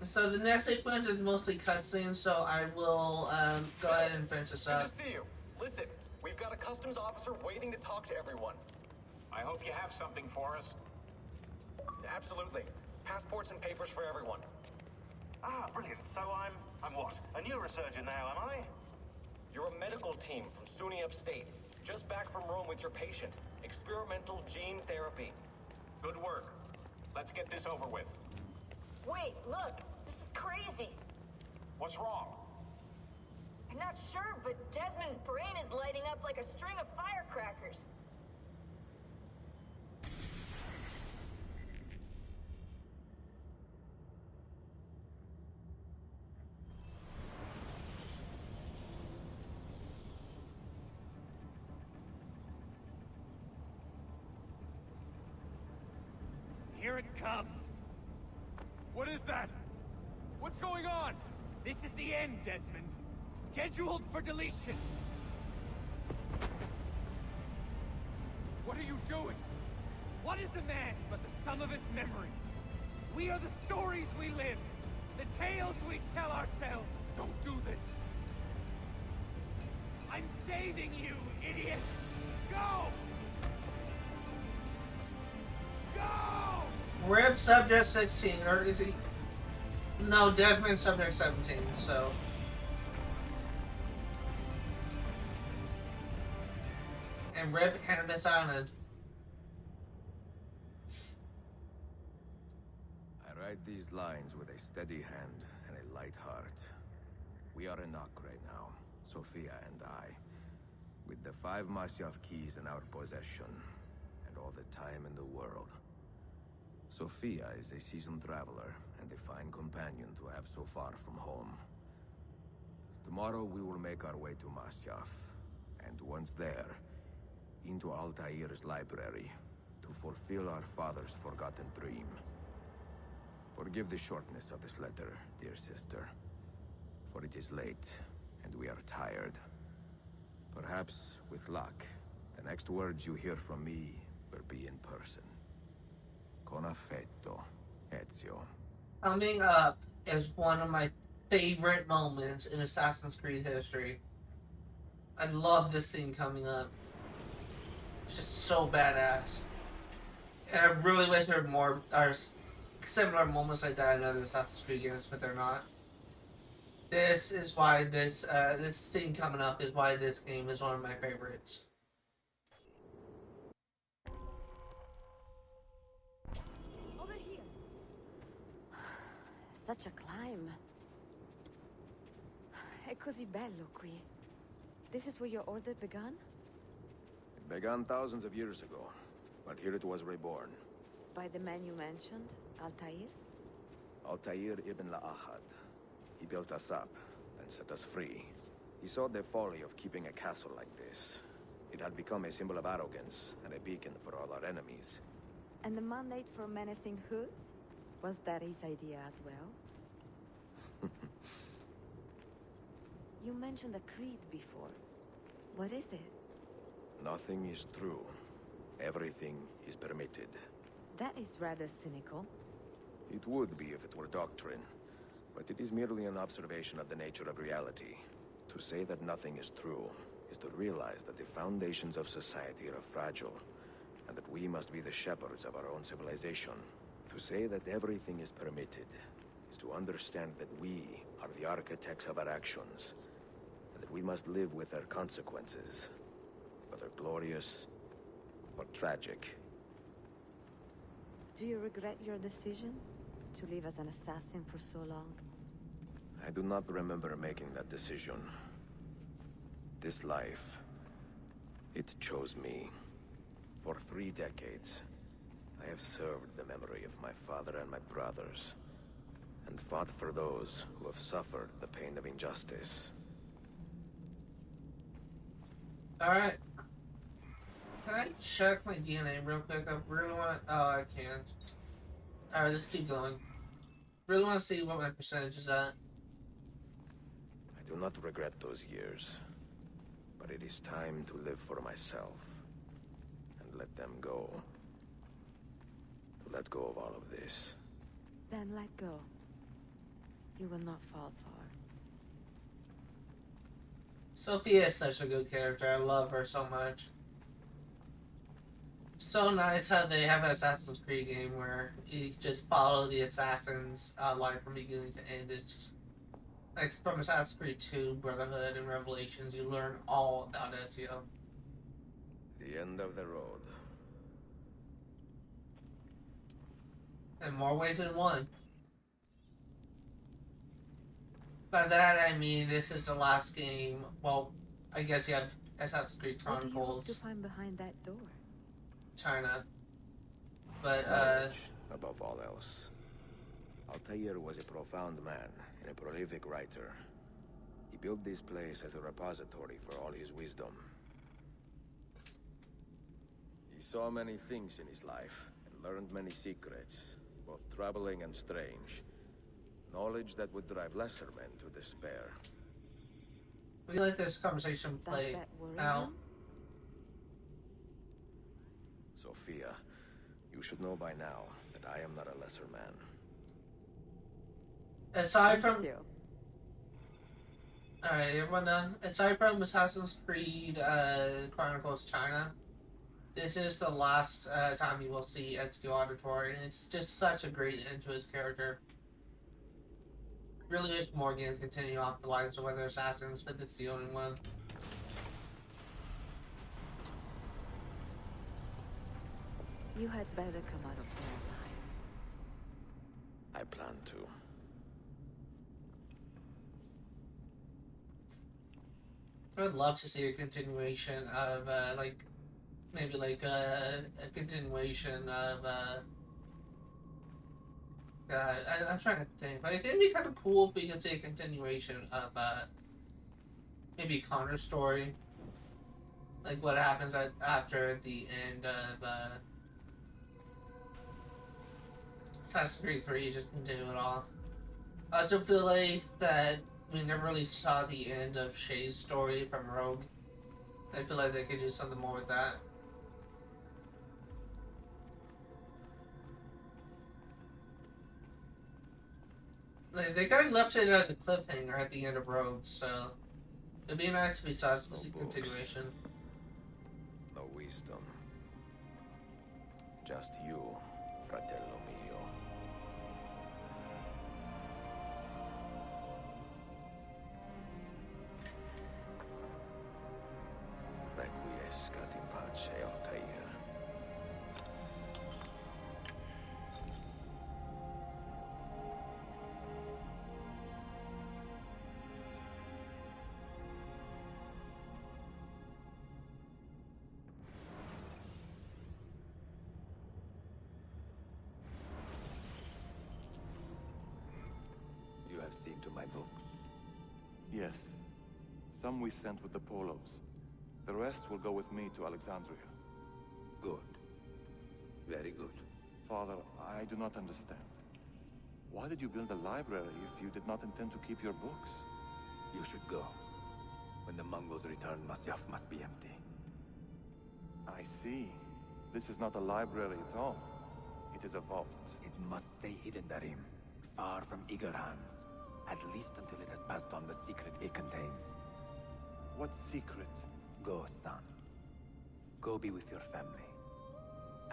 So the next sequence is mostly cutscenes, so I will go Phil, ahead and finish this good to up. see you. Listen, we've got a customs officer waiting to talk to everyone. I hope you have something for us. Absolutely. Passports and papers for everyone. Ah, brilliant. So I'm what? A neurosurgeon now, am I? You're a medical team from SUNY Upstate. Just back from Rome with your patient. Experimental gene therapy. Good work. Let's get this over with. Wait, look! This is crazy! What's wrong? I'm not sure, but Desmond's brain is lighting up like a string of firecrackers. Here it comes. What is that? What's going on? This is the end, Desmond. Scheduled for deletion. What are you doing? What is a man but the sum of his memories? We are the stories we live, the tales we tell ourselves. Don't do this. I'm saving you, idiot! Go! Go! Rip Subject 16, or is he? No, Desmond Subject 17, so. And Rip Cannabis Island. I write these lines with a steady hand and a light heart. We are in Acre now, Sophia and I, with the 5 Masyaf keys in our possession, and all the time in the world. Sophia is a seasoned traveler, and a fine companion to have so far from home. Tomorrow we will make our way to Masyaf, and once there, into Altair's library, to fulfill our father's forgotten dream. Forgive the shortness of this letter, dear sister, for it is late, and we are tired. Perhaps, with luck, the next words you hear from me will be in person. Con affetto, Ezio. Coming up is one of my favorite moments in Assassin's Creed history. I love this scene coming up. It's just so badass. And I really wish there were more, or similar moments like that in other Assassin's Creed games, but they're not. This is why this scene coming up is why this game is one of my favorites. Over here. Such a climb. È così bello qui. This is where your order began? It began thousands of years ago, but here it was reborn. By the man you mentioned, Altair? Altair ibn La'ahad. He built us up and set us free. He saw the folly of keeping a castle like this. It had become a symbol of arrogance and a beacon for all our enemies. And the mandate for menacing hoods? Was that his idea as well? You mentioned a creed before. What is it? Nothing is true. Everything is permitted. That is rather cynical. It would be if it were doctrine, but it is merely an observation of the nature of reality. To say that nothing is true is to realize that the foundations of society are fragile, and that we must be the shepherds of our own civilization. To say that everything is permitted is to understand that we are the architects of our actions, and that we must live with their consequences, whether glorious or tragic. Do you regret your decision to live as an assassin for so long? I do not remember making that decision. This life, it chose me. For 3 decades, I have served the memory of my father and my brothers, and fought for those who have suffered the pain of injustice. Alright. Can I check my DNA real quick? I really want to... Oh, I can't. Alright, let's keep going. Really want to see what my percentage is at. I do not regret those years, but it is time to live for myself, and let them go. To let go of all of this. Then let go. You will not fall far. Sophia is such a good character. I love her so much. So nice how they have an Assassin's Creed game where you just follow the assassins' life from beginning to end. It's like from Assassin's Creed 2, Brotherhood, and Revelations, you learn all about Ezio. The end of the road. In more ways than one. By that I mean this is the last game. Well, I guess you have Assassin's Creed What do you hope Chronicles to find behind that door? China. But Knowledge, above all else. Altair was a profound man and a prolific writer. He built this place as a repository for all his wisdom. He saw many things in his life and learned many secrets, both troubling and strange. Knowledge that would drive lesser men to despair. we let this conversation Does play that worry out. you? Sophia, you should know by now that I am not a lesser man. Aside from Ezio. Alright, everyone done? Aside from Assassin's Creed Chronicles China, this is the last time you will see Ezio Auditore, and it's just such a great end to his character. Really wish more games continue off the lives of other assassins, but this is the only one. You had better come out of there alive. I plan to. I would love to see a continuation of, maybe like a continuation of, I'm trying to think, but I think it'd be kind of cool if we could see a continuation of, maybe Connor's story. Like what happens after the end of, Assassin's Creed 3, just continue it off. I also feel like that we never really saw the end of Shay's story from Rogue. I feel like they could do something more with that. Like, they kind of left it as a cliffhanger at the end of Rogue, so it'd be nice if we saw some No books. continuation. No wisdom. Just you, fratello mio. Requiescat in pace, Altair. You have seen to my books. Yes. Some we sent with the Polos. The rest will go with me to Alexandria. Good. Very good. Father, I do not understand. Why did you build a library if you did not intend to keep your books? You should go. When the Mongols return, Masyaf must be empty. I see. This is not a library at all. It is a vault. It must stay hidden, Darim. Far from eager hands. At least until it has passed on the secret it contains. What secret? Go, son. Go be with your family.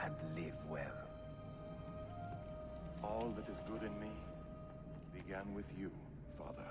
And live well. All that is good in me began with you, Father.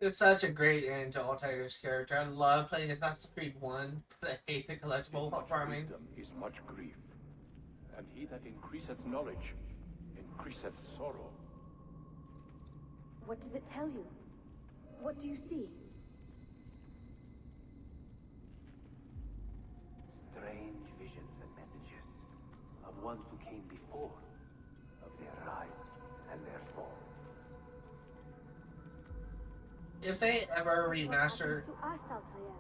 It's such a great end to Altair's character. I love playing Assassin's Creed 1, but I hate the collectible Much farming. wisdom is much grief, and he that increaseth knowledge increaseth sorrow. What does it tell you? What do you see? Strange visions and messages of ones who came before, of their rise and their fall. If they ever What remaster... happens to us, Altair?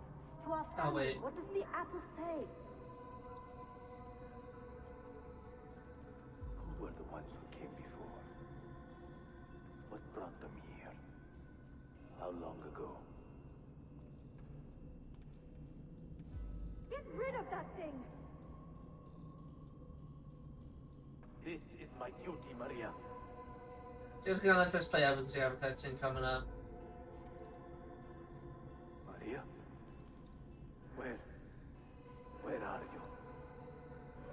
To our Oh, family? wait. What does the apple say? were the ones who came before. What brought them here? How long ago? Get rid of that thing! This is my duty, Maria. Just gonna let this play out because we have a cutscene coming up. Maria? Where are you?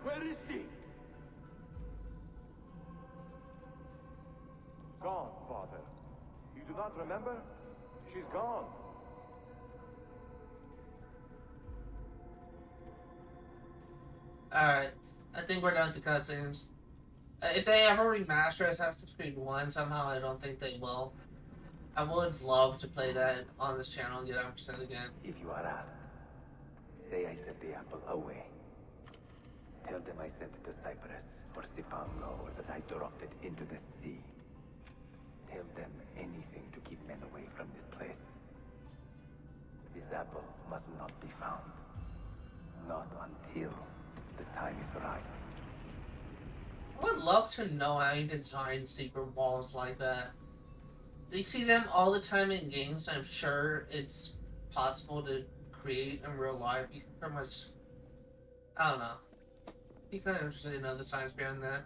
Where is she? Gone, Father. You do not remember? She's gone. Alright, I think we're done with the cutscenes. If they ever remaster Assassin's Creed 1 somehow, I don't think they will. I would love to play that on this channel and get 100% again. If you are asked, say I sent the apple away. Tell them I sent it to Cyprus, or Cipango, or that I dropped it into the sea. Tell them anything to keep men away from this place. This apple must not be found. Not until the time is right. I would love to know how you design secret walls like that. You see them all the time in games. I'm sure it's possible to create in real life. You can pretty much, I don't know. Be kind of interested to know the science behind that.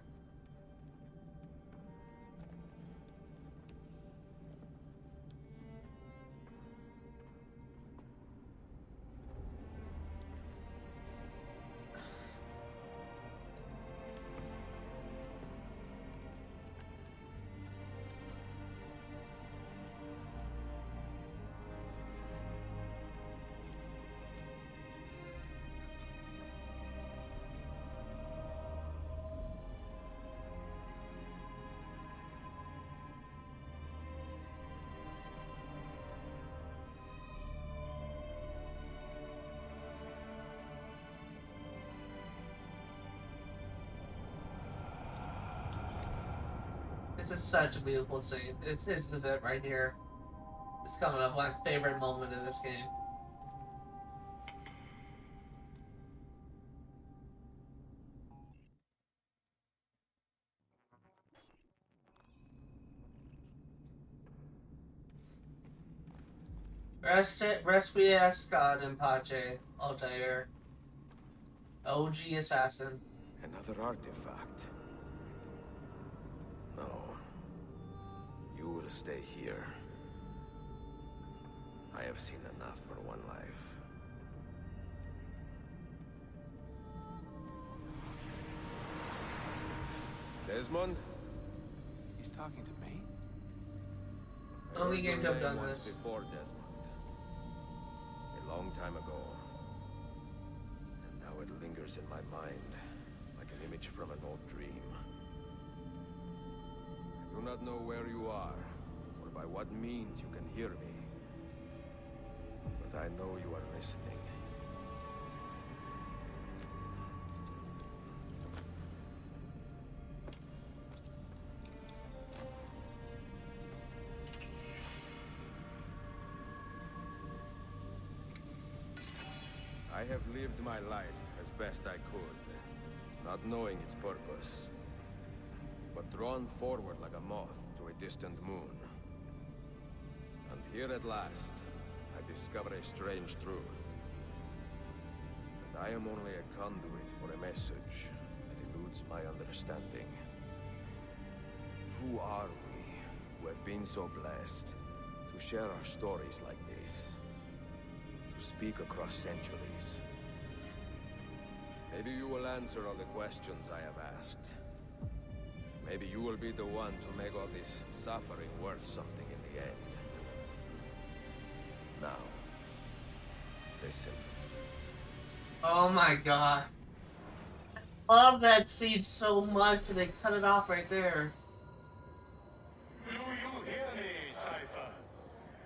This is such a beautiful scene. It's it right here. It's coming up, my favorite moment in this game. Requiescat in pace, Altair. OG assassin. Another artifact. No. You will stay here. I have seen enough for one life. Desmond? He's talking to me? Only game to have done once this. before, Desmond. A long time ago. And now it lingers in my mind, like an image from an old dream. I do not know where you are, or by what means you can hear me. But I know you are listening. I have lived my life as best I could, not knowing its purpose, but drawn forward like a moth to a distant moon. And here at last, I discover a strange truth. That I am only a conduit for a message that eludes my understanding. Who are we, who have been so blessed to share our stories like this? To speak across centuries. Maybe you will answer all the questions I have asked. Maybe you will be the one to make all this suffering worth something in the end. Now, listen. Oh my god. I love that scene so much that they cut it off right there. Do you hear me, Cypher?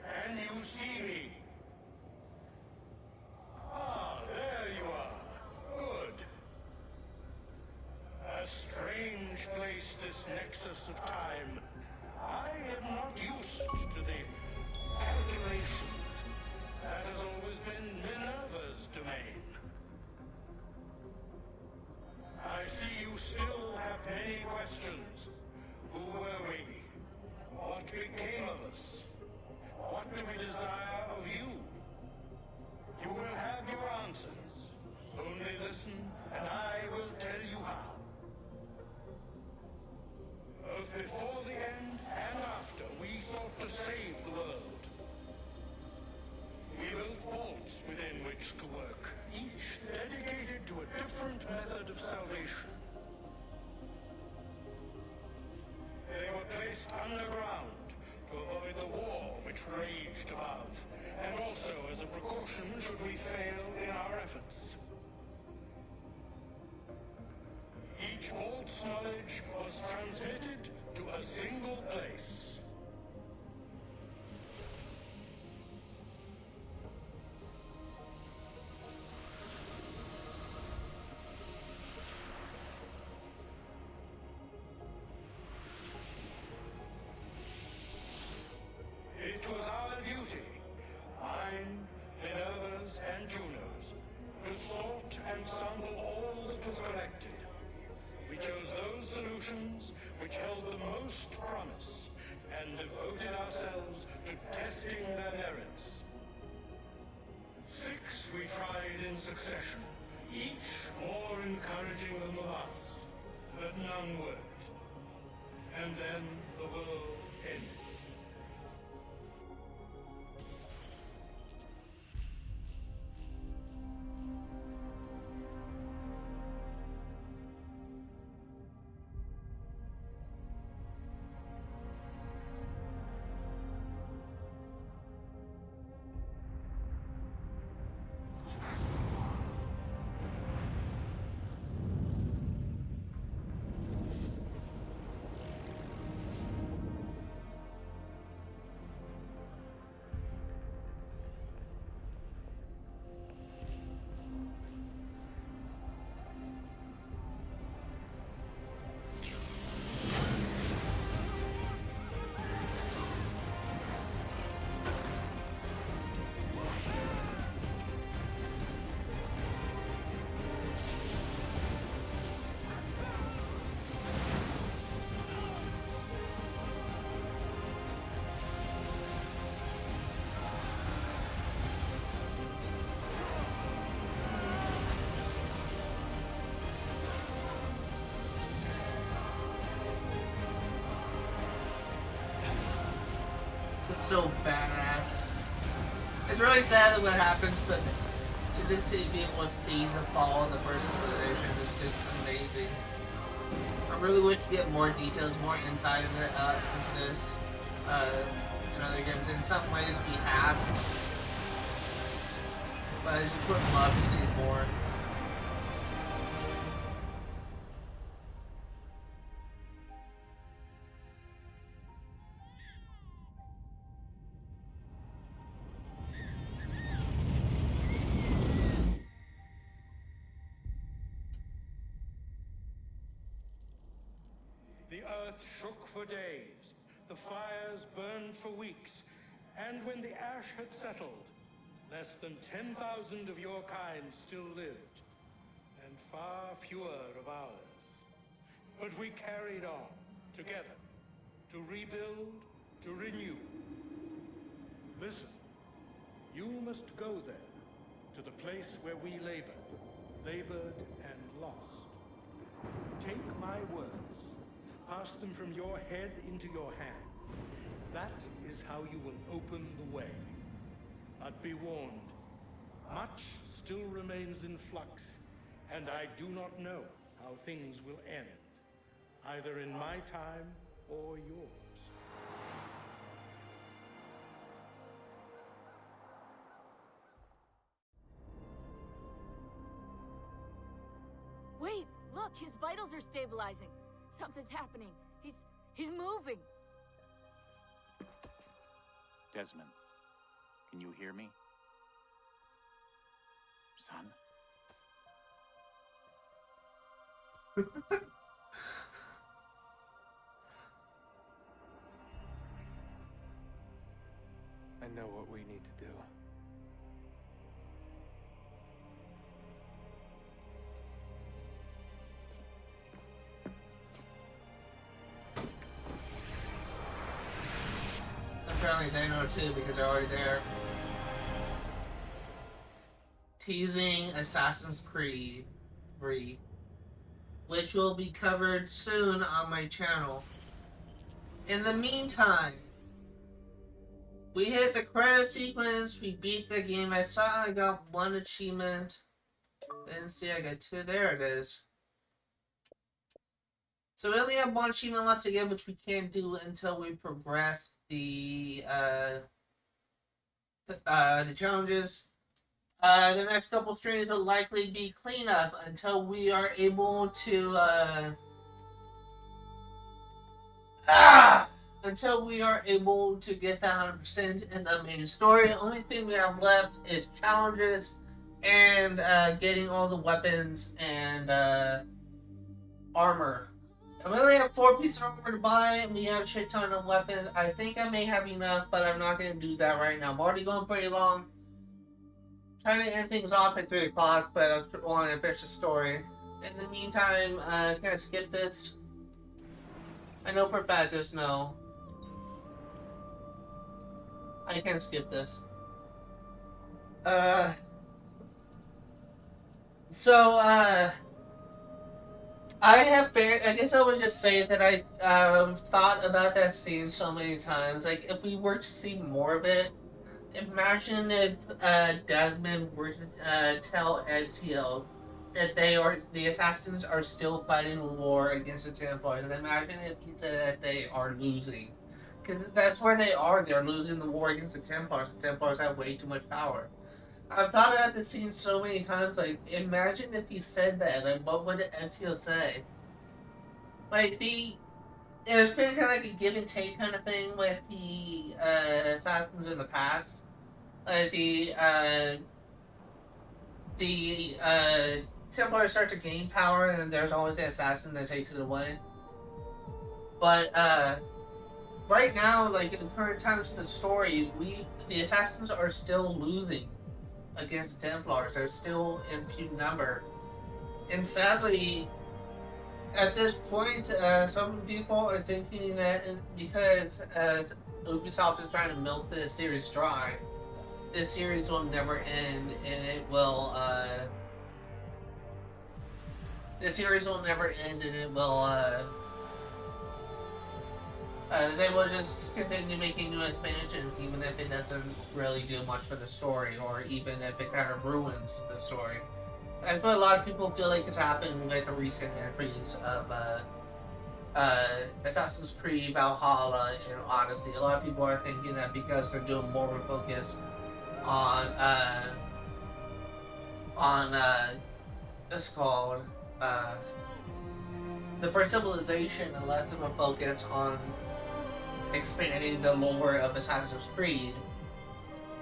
Can you see me? Ah, there you are. Good. A strange place, this nexus of time. I am not used to the calculations. That has always been Minerva's domain. I see you still have many questions different method of salvation. They were placed underground to avoid the war which raged above, and also as a precaution should we fail in our efforts. Each vault's knowledge was transmitted to a single place. It was our duty, mine, Minerva's, and Juno's, to sort and sample all that was collected. We chose those solutions which held the most promise, and devoted ourselves to testing their merits. 6 we tried in succession, each more encouraging than the last, but none worked. And then the world ended. So badass. It's really sad that what happens, but just to be able to see the fall of the first civilization is just amazing. I really wish we had more details, more insight into this. In other games, in some ways we have, but I just would love to see more. The earth shook for days, the fires burned for weeks, and when the ash had settled, less than 10,000 of your kind still lived, and far fewer of ours. But we carried on, together, to rebuild, to renew. Listen, you must go there, to the place where we labored and lost. Take my words. Pass them from your head into your hands. That is how you will open the way. But be warned, much still remains in flux, and I do not know how things will end, either in my time or yours. Wait, look, his vitals are stabilizing. Something's happening. He's moving. Desmond, can you hear me? Son? I know what we need to do. Apparently they know too because they're already there. Teasing Assassin's Creed 3, which will be covered soon on my channel. In the meantime, we hit the credit sequence, we beat the game. I saw I got one achievement. Didn't see I got 2. There it is. So we only have 1 achievement left to get, which we can't do until we progress the challenges. The next couple streams will likely be cleanup until we are able to until we are able to get that 100% in the main story. The only thing we have left is challenges and getting all the weapons and armor. And we only have 4 pieces of armor to buy, and we have a shit ton of weapons. I think I may have enough, but I'm not going to do that right now. I'm already going pretty long. Trying to end things off at 3 o'clock, but I was wanting to finish the story. In the meantime, can I skip this? I know for a fact there's no. I can skip this. I guess I would just say that I thought about that scene so many times. Like, if we were to see more of it, imagine if Desmond were to tell Ezio that the assassins are still fighting a war against the Templars. And imagine if he said that they are losing. Because that's where they are. They're losing the war against the Templars. The Templars have way too much power. I've thought about this scene so many times. Like, imagine if he said that. Like, what would Ezio say? Like, there's been kind of like a give and take kind of thing with the assassins in the past. Like, the Templars start to gain power, and then there's always the assassin that takes it away. But, right now, like, in the current times of the story, the assassins are still losing against the Templars. They're still in few number. And sadly, at this point, some people are thinking that because Ubisoft is trying to milk this series dry, this series will never end, and it will, they will just continue making new expansions, even if it doesn't really do much for the story, or even if it kind of ruins the story. That's what a lot of people feel like has happened with the recent entries of Assassin's Creed, Valhalla, and Odyssey. A lot of people are thinking that because they're doing more of a focus on it's called the First Civilization, and less of a focus on expanding the lore of Assassin's Creed.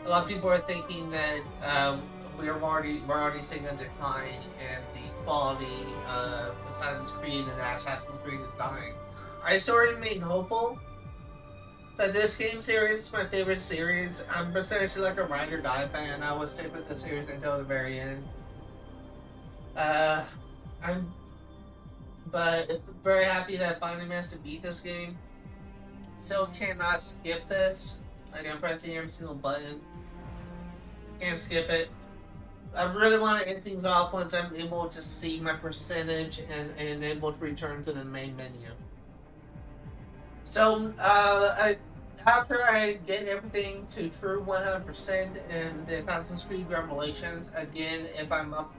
A lot of people are thinking that we're already seeing a decline in the quality of Assassin's Creed, and that Assassin's Creed is dying. I still remain hopeful that this game series is my favorite series. I'm essentially like a ride or die fan. I will stick with the series until the very end. I'm very happy that I finally managed to beat this game. Still cannot skip this. Like, I'm pressing every single button. Can't skip it. I really want to end things off once I'm able to see my percentage and able to return to the main menu. So, after I get everything to true 100% in the Assassin's Creed Revelations, again,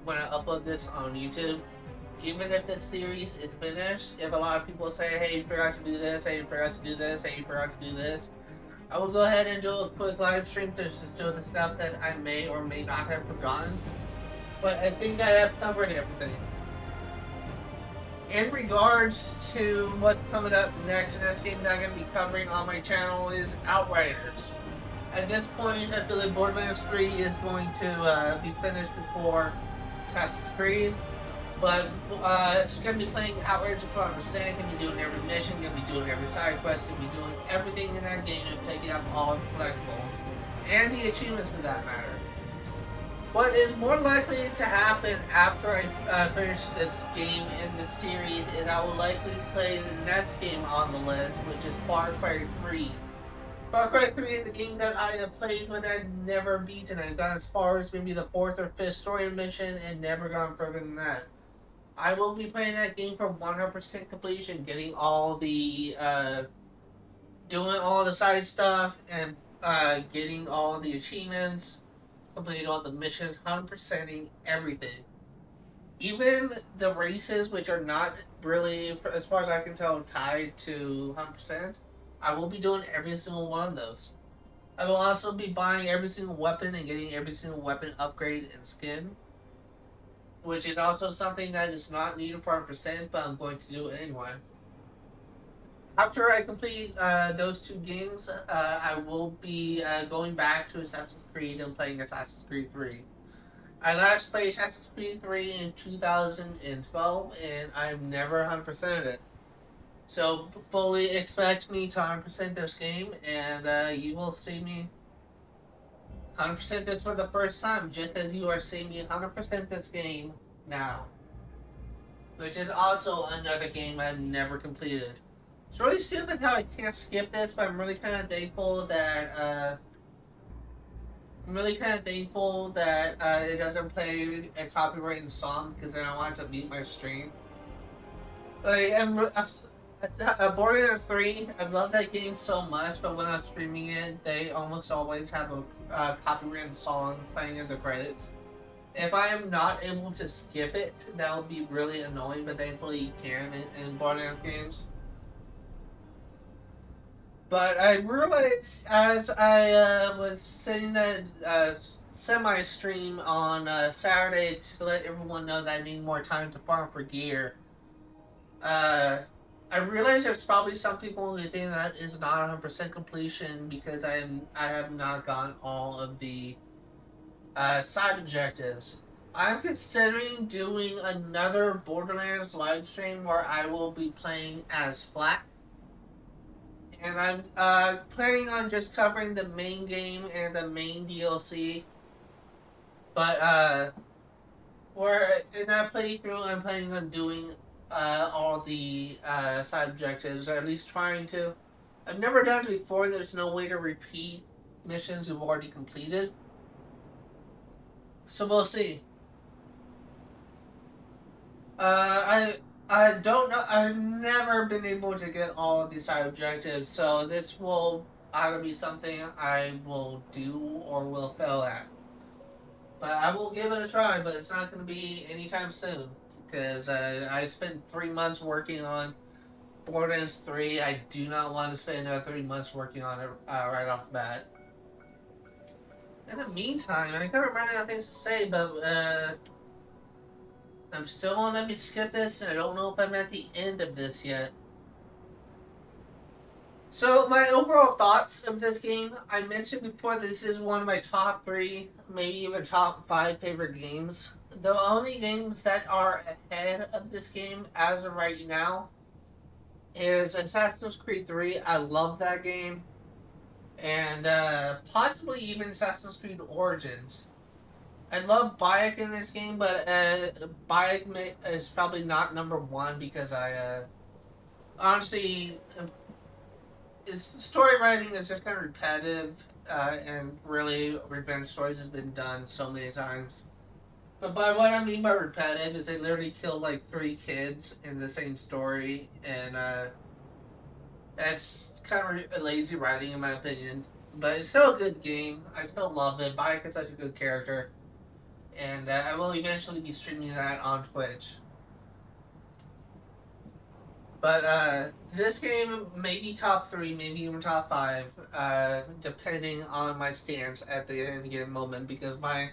when I upload this on YouTube, even if the series is finished, if a lot of people say, hey, you forgot to do this, hey, you forgot to do this, hey, you forgot to do this, I will go ahead and do a quick live stream to show the stuff that I may or may not have forgotten. But I think I have covered everything. In regards to what's coming up next, the next game that I'm going to be covering on my channel is Outriders. At this point, I feel like Borderlands 3 is going to be finished before Assassin's Creed. But it's going to be playing Outriders 100%, going to be doing every mission, going to be doing every side quest, going to be doing everything in that game and picking up all the collectibles. And the achievements for that matter. What is more likely to happen after I finish this game in this series is I will likely play the next game on the list, which is Far Cry 3. Far Cry 3 is a game that I have played but I've never beaten. I've gone as far as maybe the 4th or 5th story mission and never gone further than that. I will be playing that game for 100% completion, getting all the, doing all the side stuff and getting all the achievements, completing all the missions, 100%ing everything. Even the races, which are not really, as far as I can tell, tied to 100%, I will be doing every single one of those. I will also be buying every single weapon and getting every single weapon upgrade and skin, which is also something that is not needed for 100%, but I'm going to do it anyway. After I complete those two games, I will be going back to Assassin's Creed and playing Assassin's Creed 3. I last played Assassin's Creed 3 in 2012, and I've never 100%ed it. So fully expect me to 100% this game, and you will see me 100% this for the first time, just as you are seeing me 100% this game now. Which is also another game I've never completed. It's really stupid how I can't skip this, but I'm really kind of thankful that it doesn't play a copyrighted song, because then I want to mute my stream. Like, Borderlands 3, I love that game so much, but when I'm streaming it, they almost always have a copyrighted song playing in the credits. If I am not able to skip it, that would be really annoying, but thankfully you can in Borderlands games. But I realized as I was sitting at semi-stream on Saturday to let everyone know that I need more time to farm for gear, I realize there's probably some people who think that is not 100% completion because I have not gotten all of the side objectives. I'm considering doing another Borderlands live stream where I will be playing as Flak. And I'm planning on just covering the main game and the main DLC. But where in that playthrough, I'm planning on doing all the side objectives, or at least trying to. I've never done it before. There's no way to repeat missions you've already completed. So we'll see. I don't know. I've never been able to get all of these side objectives, so this will either be something I will do or will fail at. But I will give it a try, but it's not going to be anytime soon. Because I spent 3 months working on Borderlands 3. I do not want to spend another 3 months working on it right off the bat. In the meantime, I kind of ran out of things to say, but I'm still won't let me skip this, and I don't know if I'm at the end of this yet. So, my overall thoughts of this game, I mentioned before this is one of my top 3, maybe even top 5 favorite games. The only games that are ahead of this game as of right now is Assassin's Creed 3. I love that game. And possibly even Assassin's Creed Origins. I love Bayek in this game, but Bayek is probably not number 1 because I honestly, his story writing is just kind of repetitive, and really revenge stories has been done so many times. But by what I mean by repetitive is they literally killed like 3 kids in the same story, and that's kind of lazy writing in my opinion. But it's still a good game. I still love it. Bayek is such a good character. And I will eventually be streaming that on Twitch. But this game may be top 3, maybe even top 5, depending on my stance at the end given moment. Because my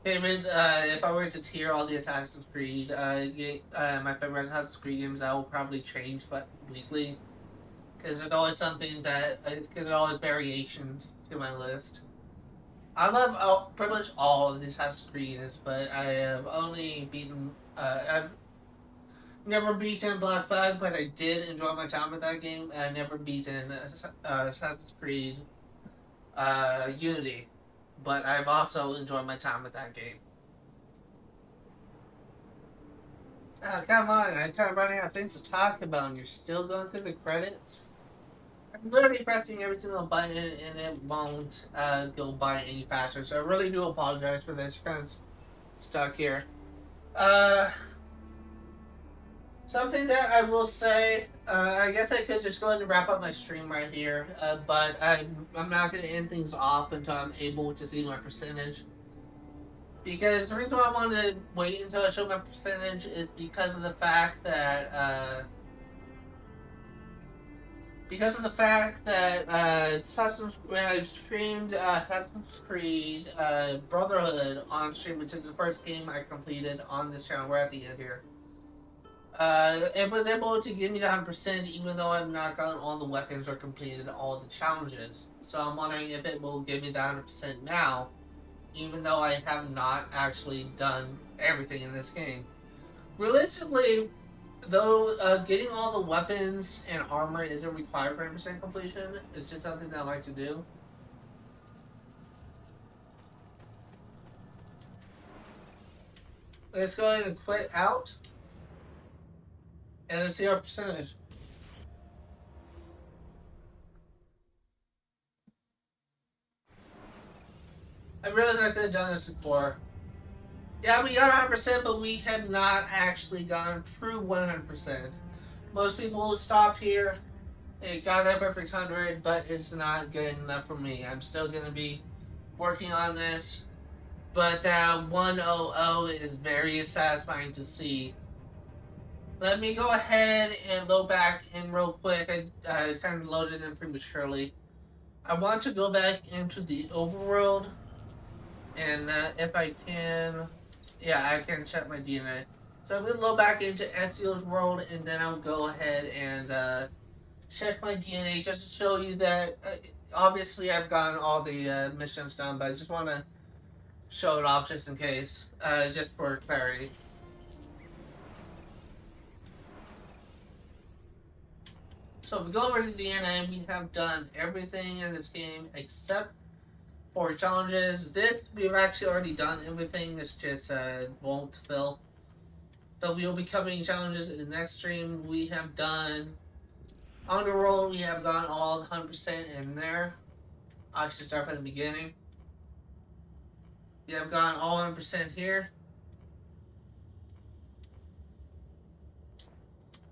favorite, if I were to tier all the Assassin's Creed, my favorite Assassin's Creed games, that will probably change weekly. Because there's always something because there's always variations to my list. I love pretty much all of the Assassin's Creeds, but I have only beaten. I've never beaten Black Flag, but I did enjoy my time with that game. I never beaten Assassin's Creed Unity, but I've also enjoyed my time with that game. Oh, come on, I'm kind of running out of things to talk about, and you're still going through the credits? I'm literally pressing every single button, and it won't go by any faster, so I really do apologize for this. Kind of stuck here. Something that I will say, I guess I could just go ahead and wrap up my stream right here, but I'm not going to end things off until I'm able to see my percentage. Because the reason why I wanted to wait until I show my percentage is because of the fact that when I streamed Assassin's Creed Brotherhood on stream, which is the first game I completed on this channel. We're at the end here. It was able to give me the 100%, even though I've not gotten all the weapons or completed all the challenges. So I'm wondering if it will give me the 100% now, even though I have not actually done everything in this game. Realistically, though, getting all the weapons and armor isn't required for 100% completion. It's just something that I like to do. Let's go ahead and quit out. And let's see our percentage. I realized I could have done this before. Yeah, we got 100%, but we have not actually gone true 100%. Most people stop here. They got that perfect 100, but it's not good enough for me. I'm still going to be working on this. But that 100 is very satisfying to see. Let me go ahead and load back in real quick. I kind of loaded in prematurely. I want to go back into the overworld. And if I can... Yeah, I can check my DNA. So I'm going to load back into Ezio's world, and then I'll go ahead and check my DNA just to show you that... obviously, I've gotten all the missions done, but I just want to show it off just in case. Just for clarity. So if we go over to DNA, we have done everything in this game except for challenges. This, we've actually already done everything. This just won't fill. But we will be covering challenges in the next stream. We have done Underworld. We have gone all 100% in there. I'll just start from the beginning. We have gone all 100% here.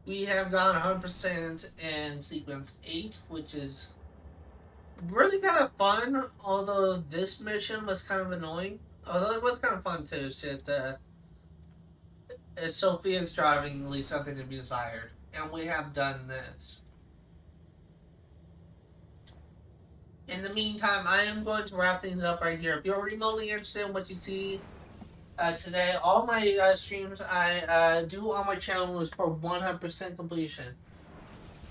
We have gone 100% in Sequence 8, which is really kind of fun, although this mission was kind of annoying. Although it was kind of fun too, it's just, Sophia's driving leaves something to be desired. And we have done this. In the meantime, I am going to wrap things up right here. If you're remotely interested in what you see today, all my streams I do on my channel is for 100% completion.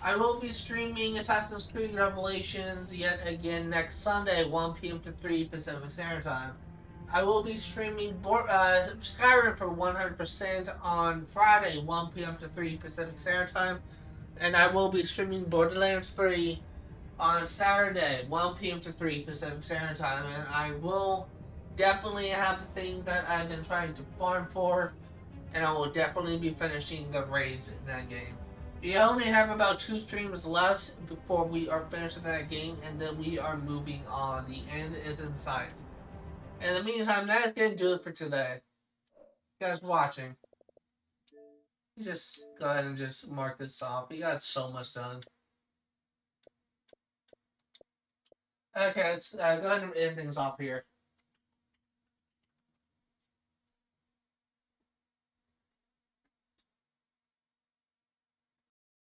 I will be streaming Assassin's Creed Revelations yet again next Sunday, 1 p.m. to 3 Pacific Standard Time. I will be streaming Skyrim for 100% on Friday, 1 p.m. to 3 Pacific Standard Time. And I will be streaming Borderlands 3 on Saturday, 1 p.m. to 3 Pacific Standard Time. And I will definitely have the thing that I've been trying to farm for. And I will definitely be finishing the raids in that game. We only have about 2 streams left before we are finished with that game, and then we are moving on. The end is in sight. In the meantime, that's going to do it for today. You guys watching. Just go ahead and just mark this off. We got so much done. Okay, let's go ahead and end things off here.